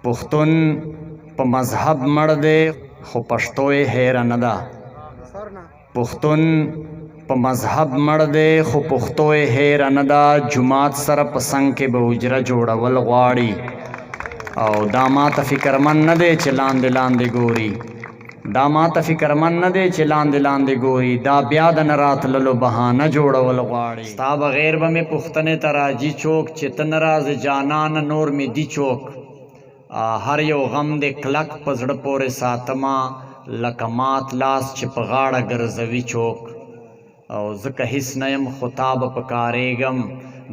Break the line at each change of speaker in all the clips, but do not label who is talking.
پښتون په مذهب مړ دی خو پښتو یې هېره نه ده. پښتون په مذهب مړ دی خو پښتو یې هېره نه ده. جومات سره په څنګ کې به حجره جوړول غواړي او دا ماته فکرمن نه دی چې لاندې لاندې ګوري. دا ماته فکرمن نه دی چې لاندې لاندې ګوري. دا بیا د نه راتللو بهانه جوړول غواړي. ستا بغیر به مې پوښتنې ته راځي څوک چې ته نه راځې جانانه نور مې دي څوک. هر یو غم دې کلک په زړه پورې ساتمه لکه مات لاس چې په غاړه ګرځوي څوک. او ځکه هیڅ نه یم خو تا به پکارېږم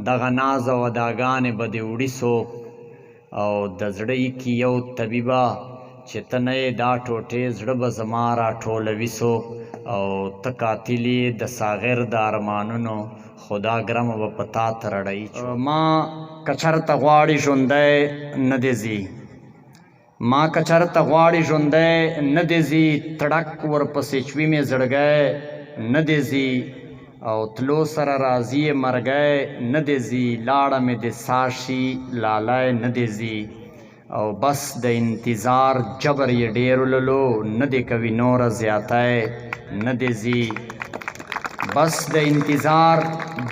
دغه ناز او اداګانې به دې وړي څوک. او د زړه کې یو طبیبه چې ته نه یې دا ټوټې زړه به زما راټولوي څوک. او ته قاتل یې د ساغر د ارمانونو خدا ګرمه به په تا ترړوي. ما که چېرته غواړي ژوندی نه دې ځي. ما که چېرته غواړي ژوندی نه دې ځي. تړک ورپسې چوي مې زړګی نه دې ځي. او تلو سره راځي یې مرګی نه دې ځي. لاړه مې د ساه شي لالی نه دې ځي. او بس د انتظار جبر یې ډېر وللو نه دې کوي نوره زیاتی نه دې ځي. بس د انتظار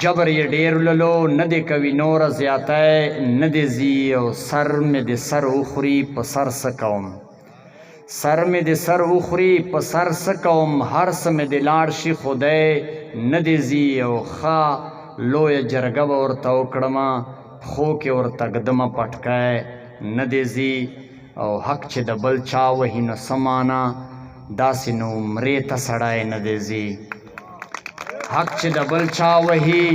جبر یې ډېر وللو نه دې کوي نوره زیاتی نه دې ځي. او سر مې د سر وخوري په سر څه کوم. سر مې د سر وخوري په سر څه کوم. هر څه مې د لاړ شي خدای نه دې ځي. او ښه لویه جرګه به ورته وکړمه پښو کې ورته ږدمه پټکی نه دې ځي. او حق چې د بل چا وهي نو څه معنه داسې نو عمرې ته سړی نه دې ځي. حق چې د بل چا وهي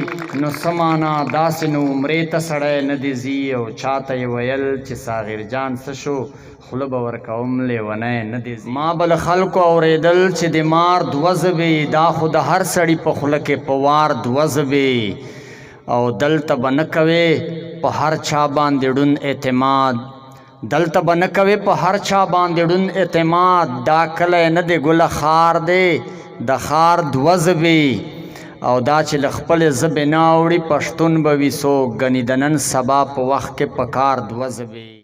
نو څه معنه داسې نو عمرې ته سړی نه دې ځي. او چاته یې ویل چې ساغر جان څه شو خوله به ورکوم لیونی نه دې ځي. ما به له خلکو اورېدل چې د مار دوه ژبې دا خو د هر سړي په خوله کې په وار دوه ژبې. او دلته به نه کوې په هر چا باندې ړوند اعتماد. دلته به نه کوې په هر چا باندې ړوند اعتماد. دا کلی نه دی ګله ښار دی د ښار دوه ژبې. او دا چې له خپلې ژبې نه اوړي پښتون به وي څوک. ګنې د نن سبا په وخت کې په کار دوه ژبې.